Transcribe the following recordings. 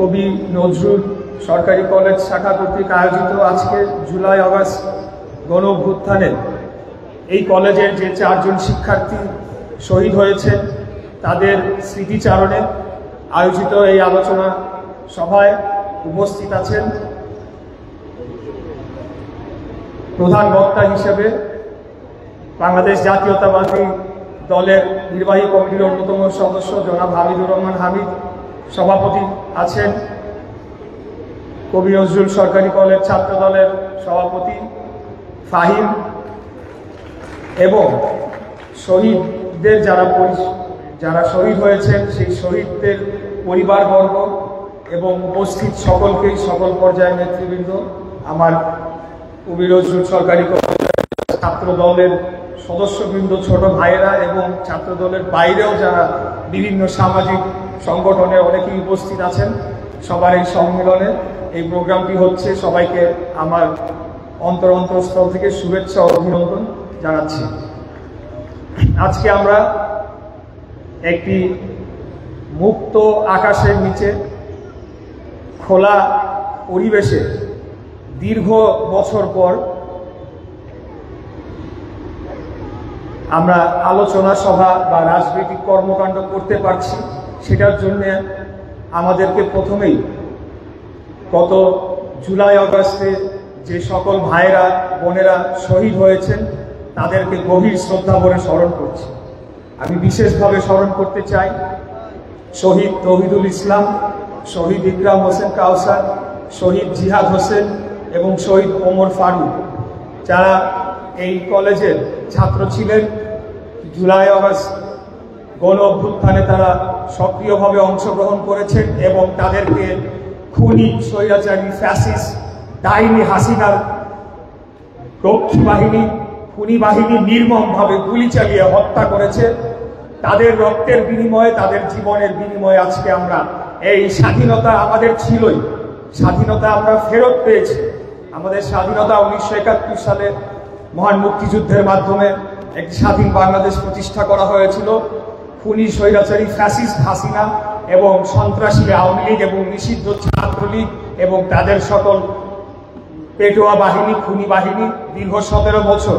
কবি নজরুল সরকারি কলেজ শাখা কর্তৃক আয়োজিত আজকে জুলাই আগস্ট গণ অভ্যুত্থানে এই কলেজের যে 4 জন শিক্ষার্থী শহীদ হয়েছে তাদের স্মৃতিচারণে আয়োজিত এই আলোচনা সভায় উপস্থিত আছেন প্রধান বক্তা হিসেবে বাংলাদেশ জাতীয়তাবাদী দলের নির্বাহী কমিটির অন্যতম সদস্য জনাব হামিদুর রহমান হামিদ, সভাপতি আছেন কবি নজরুল সরকারি কলেজ ছাত্র দলের সভাপতি ফাহিম, এবং শহীদদের যারা শহীদ হয়েছেন সেই শহীদদের পরিবারবর্গ এবং উপস্থিত সকলকেই, সকল পর্যায়ের নেতৃবৃন্দ, আমার কবি নজরুল সরকারি কলেজ ছাত্র দলের সদস্যবৃন্দ, ছোট ভাইয়েরা এবং ছাত্র দলের বাইরেও যারা বিভিন্ন সামাজিক সংগঠনে অনেকেই উপস্থিত আছেন, সবার এই সম্মেলনে এই প্রোগ্রামটি হচ্ছে। সবাইকে আমার অন্তরস্থল থেকে শুভেচ্ছা ও অভিনন্দন জানাচ্ছি। আজকে আমরা একটি মুক্ত আকাশের নিচে খোলা পরিবেশে দীর্ঘ বছর পর আমরা আলোচনা সভা বা রাজনৈতিক কর্মকাণ্ড করতে পারছি। সেটার জন্য আমাদেরকে প্রথমেই গত জুলাই আগস্টে যে সকল ভাইয়েরা বোনেরা শহীদ হয়েছেন তাদেরকে গভীর শ্রদ্ধা ভরে স্মরণ করছি। আমি বিশেষভাবে স্মরণ করতে চাই শহীদ তৌহিদুল ইসলাম, শহীদ ইকরাম হোসেন কাউসার, শহীদ জিহাদ হোসেন এবং শহীদ ওমর ফারুক, যারা এই কলেজের ছাত্র ছিলেন। জুলাই আগস্ট গণ অভ্যুত্থানে তারা সক্রিয়ভাবে অংশগ্রহণ করেছেন এবং তাদেরকে খুনি স্বৈরাচারী ফ্যাসিস্ট ডাইনি হাসিনার রক্ষী বাহিনী, খুনি বাহিনী নির্মমভাবে গুলি চালিয়ে হত্যা করেছে। তাদের রক্তের বিনিময়ে, তাদের জীবনের বিনিময়ে আজকে আমরা এই স্বাধীনতা আমাদের ছিলই, স্বাধীনতা আমরা ফেরত পেয়েছি। আমাদের স্বাধীনতা 1971 সালে মহান মুক্তিযুদ্ধের মাধ্যমে একটি স্বাধীন বাংলাদেশ প্রতিষ্ঠা করা হয়েছিল। খুনি স্বৈরাচারী ফ্যাসিস্ট হাসিনা এবং সন্ত্রাসী আওয়ামী লীগ এবং নিষিদ্ধ ছাত্রলীগ এবং তাদের সকল পেটোয়া বাহিনী, খুনি বাহিনী দীর্ঘ 17 বছর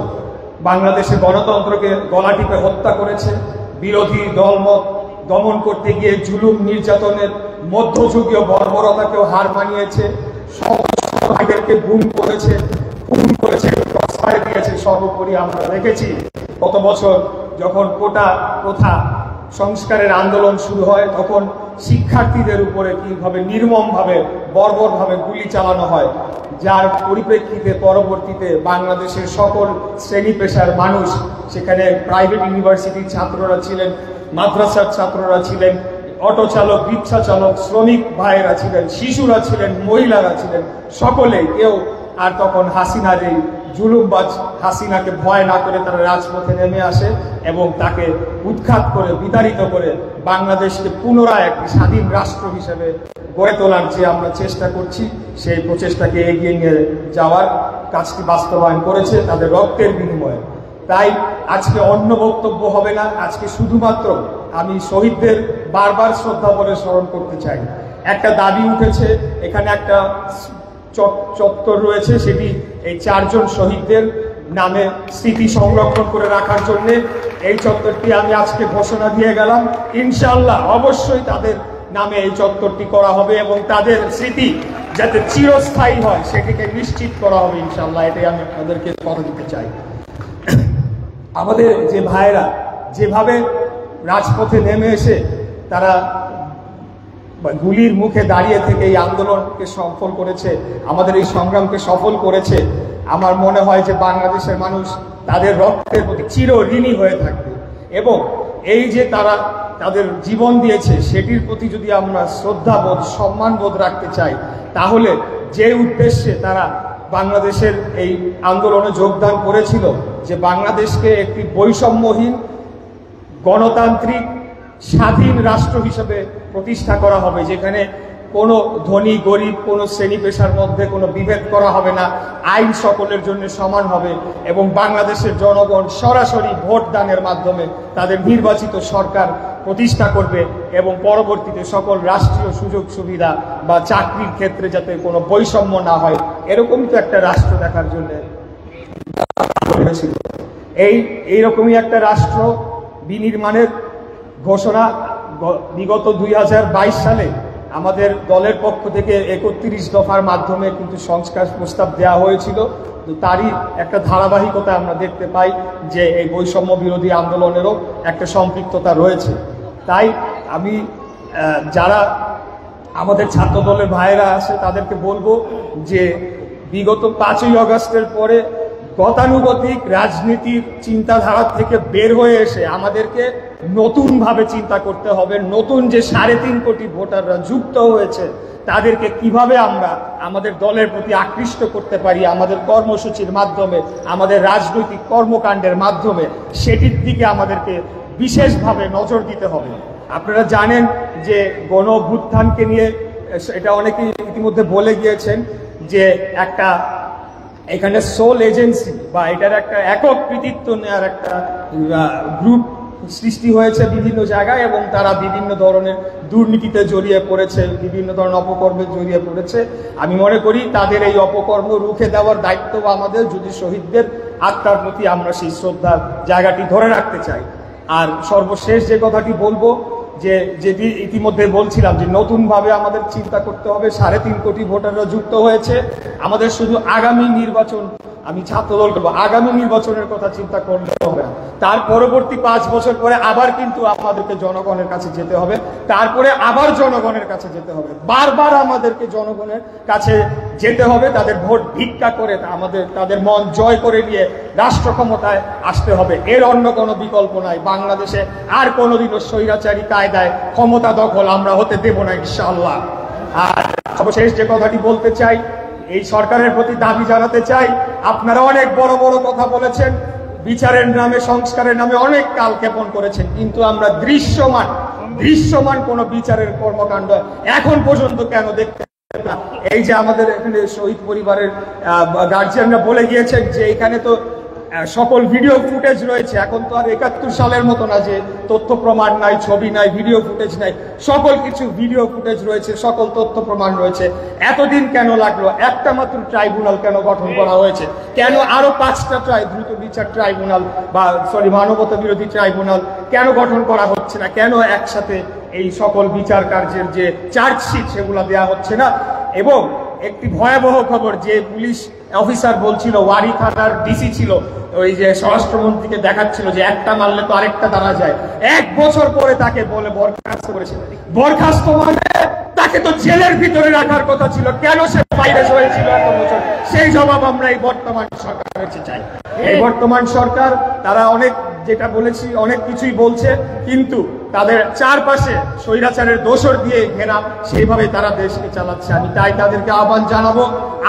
বাংলাদেশে গণতন্ত্রকে গলা টিপে হত্যা করেছে। বিরোধী দলমত দমন করতে গিয়ে জুলুম নির্যাতনের মধ্যযুগীয় বর্বরতাকেও হার মানিয়েছে। সবাইকে গুম করেছে, খুন করেছে, প্রশ্রয় দিয়েছে। সর্বোপরি আমরা দেখেছি গত বছর যখন কোটা প্রথা সংস্কারের আন্দোলন শুরু হয় তখন শিক্ষার্থীদের উপরে কিভাবে নির্মমভাবে বর্বরভাবে গুলি চালানো হয়, যার পরিপ্রেক্ষিতে পরবর্তীতে বাংলাদেশের সকল শ্রেণী পেশার মানুষ, সেখানে প্রাইভেট ইউনিভার্সিটির ছাত্ররা ছিলেন, মাদ্রাসার ছাত্ররা ছিলেন, অটো চালক, রিক্সা চালক, শ্রমিক ভাইয়েরা ছিলেন, শিশুরা ছিলেন, মহিলারা ছিলেন, সকলে কেউ আর তখন হাসিনার এই জুলুমবাজ হাসিনাকে ভয় না করে তারা রাজপথে নেমে আসে এবং তাকে উৎখাত করে, বিতাড়িত করে বাংলাদেশকে পুনরায় একটি স্বাধীন রাষ্ট্র হিসেবে গড়ে তোলার যে আমরা চেষ্টা করছি, সেই প্রচেষ্টাকে এগিয়ে নিয়ে যাওয়ার কাজটি বাস্তবায়ন করেছে তাদের রক্তের বিনিময়ে। তাই আজকে অন্য বক্তব্য হবে না, আজকে শুধুমাত্র আমি শহীদদের বারবার শ্রদ্ধা ভরে স্মরণ করতে চাই। একটা দাবি উঠেছে, এখানে একটা চত্বর রয়েছে, সেটি এই 4 জন শহীদদের নামে স্মৃতি সংরক্ষণ করে রাখার জন্য এই চত্বরটি আমি আজকে ঘোষণা দিয়ে গেলাম। ইনশাআল্লাহ অবশ্যই তাদের নামে এই চত্বরটি করা হবে এবং তাদের স্মৃতি যাতে চিরস্থায়ী হয় সেটিকে নিশ্চিত করা হবে ইনশাআল্লাহ। এটাই আমি আপনাদেরকে কথা দিতে চাই। আমাদের যে ভাইয়েরা যেভাবে রাজপথে নেমে এসে তারা গুলির মুখে দাঁড়িয়ে থেকে এই আন্দোলনকে সফল করেছে, আমাদের এই সংগ্রামকে সফল করেছে, আমার মনে হয় যে বাংলাদেশের মানুষ তাদের রক্তের প্রতি চির ঋণী হয়ে থাকবে এবং এই যে তারা তাদের জীবন দিয়েছে সেটির প্রতি যদি আমরা শ্রদ্ধাবোধ, সম্মানবোধ রাখতে চাই, তাহলে যে উদ্দেশ্যে তারা বাংলাদেশের এই আন্দোলনে যোগদান করেছিল, যে বাংলাদেশকে একটি বৈষম্যহীন গণতান্ত্রিক স্বাধীন রাষ্ট্র হিসেবে প্রতিষ্ঠা করা হবে, যেখানে কোনো ধনী গরিব, কোনো শ্রেণী পেশার মধ্যে কোনো বিভেদ করা হবে না, আইন সকলের জন্য সমান হবে এবং বাংলাদেশের জনগণ সরাসরি ভোট দানের মাধ্যমে তাদের নির্বাচিত সরকার প্রতিষ্ঠা করবে এবং পরবর্তীতে সকল রাষ্ট্রীয় সুযোগ সুবিধা বা চাকরির ক্ষেত্রে যাতে কোনো বৈষম্য না হয় এরকম তো একটা রাষ্ট্র দেখার জন্য হয়েছিল। এইরকমই একটা রাষ্ট্র বিনির্মাণের ঘোষণা বিগত 2022 সালে আমাদের দলের পক্ষ থেকে 31 দফার মাধ্যমে কিন্তু সংস্কার প্রস্তাব দেওয়া হয়েছিল। তারই একটা ধারাবাহিকতা আমরা দেখতে পাই যে এই বৈষম্য বিরোধী আন্দোলনেরও একটা সম্পৃক্ততা রয়েছে। তাই আমি যারা আমাদের ছাত্র দলের ভাইয়েরা আছে তাদেরকে বলবো যে বিগত 5ই আগস্টের পরে গতানুগতিক রাজনীতির চিন্তাধারা থেকে বের হয়ে এসে আমাদেরকে নতুনভাবে চিন্তা করতে হবে। নতুন যে 3.5 কোটি ভোটাররা যুক্ত হয়েছে তাদেরকে কিভাবে আমরা আমাদের দলের প্রতি আকৃষ্ট করতে পারি আমাদের কর্মসূচির মাধ্যমে, আমাদের রাজনৈতিক কর্মকাণ্ডের মাধ্যমে, সেটির দিকে আমাদেরকে বিশেষভাবে নজর দিতে হবে। আপনারা জানেন যে গণ অভ্যুত্থানকে নিয়ে এটা অনেকেই ইতিমধ্যে বলে গিয়েছেন যে একটা এখানে সোল এজেন্সি বা এটার একটা একক কৃতিত্ব নেওয়ার একটা গ্রুপ সৃষ্টি হয়েছে বিভিন্ন জায়গায় এবং তারা বিভিন্ন ধরনের দুর্নীতিতে জড়িয়ে পড়েছে, বিভিন্ন ধরনের অপকর্মে জড়িয়ে পড়েছে। আমি মনে করি তাদের এই অপকর্ম রুখে দেওয়ার দায়িত্ব আমাদের, যদি শহীদদের আত্মার প্রতি আমরা সেই শ্রদ্ধার জায়গাটি ধরে রাখতে চাই। আর সর্বশেষ যে কথাটি বলবো যে যেটি ইতিমধ্যে বলছিলাম যে নতুনভাবে আমাদের চিন্তা করতে হবে। 3.5 কোটি ভোটাররা যুক্ত হয়েছে, আমাদের শুধু আগামী নির্বাচন, আমি ছাত্রদল করবো, আগামী নির্বাচনের কথা চিন্তা করলে হবে না। তার পরবর্তী 5 বছর পরে আবার কিন্তু আমাদেরকে জনগণের কাছে যেতে হবে, তারপরে আবার জনগণের কাছে যেতে হবে, বারবার আমাদেরকে জনগণের কাছে যেতে হবে, তাদের ভোট ভিক্ষা করে তাদের মন জয় করে নিয়ে রাষ্ট্র ক্ষমতায় আসতে হবে। এর অন্য কোনো বিকল্প নাই। বাংলাদেশে আর কোনোদিনও স্বৈরাচারী কায়দায় ক্ষমতা দখল আমরা হতে দেব না ইনশাআল্লাহ। আর সর্বশেষ যে কথাটি বলতে চাই, এই সরকারের প্রতি দাবি জানাতে চাই, আপনারা অনেক বড় বড় কথা বলেছেন, বিচারের নামে সংস্কারের নামে অনেক কালক্ষেপণ করেছেন, কিন্তু আমরা দৃশ্যমান কোন বিচারের কর্মকাণ্ড এখন পর্যন্ত কেন দেখতে না? এই যে আমাদের এখানে শহীদ পরিবারের গার্জিয়ানরা বলে গিয়েছেন যে এখানে তো সকল ভিডিও ফুটেজ রয়েছে। এখন তো আর 71 সালের মতো না যে তথ্য প্রমাণ নাই, ছবি নাই, ভিডিও ফুটেজ নাই, সকল কিছু ভিডিও ফুটেজ রয়েছে, সকল তথ্য প্রমাণ রয়েছে। এতদিন কেন লাগলো? একটা মাত্র ট্রাইব্যুনাল কেন গঠন করা হয়েছে? কেন আরো 5টা দ্রুত বিচার ট্রাইব্যুনাল বা মানবতা বিরোধী ট্রাইব্যুনাল কেন গঠন করা হচ্ছে না? কেন একসাথে এই সকল বিচার কার্যের যে চার্জশিট সেগুলো দেওয়া হচ্ছে না? এবং একটি ভয়াবহ খবর, যে পুলিশ অফিসার বলছিল, ওয়ারি থানার ডিসি ছিল, ওই যে স্বরাষ্ট্রমন্ত্রীকে দেখাচ্ছিল যে একটা মারলে তো আরেকটা দাঁড়া যায়, 1 বছর পরে তাকে বলে বরখাস্ত করেছে। বরখাস্ত মানে তাকে তো জেলের ভিতরে রাখার কথা ছিল, কেন সে বাইরে হয়েছিল এত বছর? সেই জবাব আমরা এই বর্তমান সরকারের কাছে চাই। এই বর্তমান সরকার তারা অনেক, যেটা বলেছি, অনেক কিছুই বলছে, কিন্তু তাদের চারপাশে স্বৈরাচারের দোসর দিয়ে ঘেরা, সেইভাবে তারা দেশকে চালাচ্ছে। আমি তাই তাদেরকে আহ্বান জানাবো,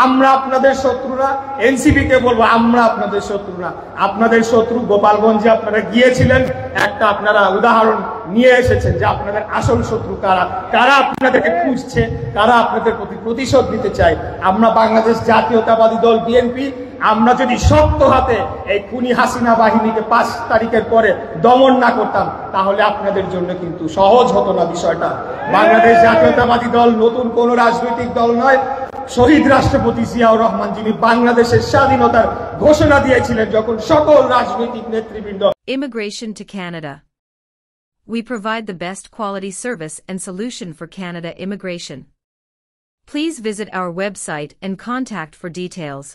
আমরা আপনাদের শত্রুরা। এনসিপি কে বলবো, আমরা আপনাদের শত্রুরা। আপনাদের শত্রু গোপালগঞ্জে আপনারা গিয়েছিলেন, একটা আপনারা উদাহরণ নিয়ে এসেছেন যে আপনাদের আসল শত্রু কারা, কারা আপনাদেরকে খুঁজছে, কারা আপনাদের প্রতি প্রতিশোধ নিতে চায়। আমরা বাংলাদেশ জাতীয়তাবাদী দল বিএনপি, আমরা যদি শক্ত হাতে এই খুনি হাসিনা বাহিনীকে 5 তারিখের পরে দমন না করতাম, তাহলে আপনাদের জন্য কিন্তু সহজ হতো না বিষয়টা। বাংলাদেশ জাতীয়তাবাদী দল নতুন কোন রাজনৈতিক দল নয়। শহীদ রাষ্ট্রপতি জিয়াউর রহমান, যিনি বাংলাদেশের স্বাধীনতার ঘোষণা দিয়েছিলেন, যখন সকল রাজনৈতিক নেতৃবৃন্দ Immigration to Canada. We provide the best quality service and solution for Canada immigration. Please visit our website and contact for details.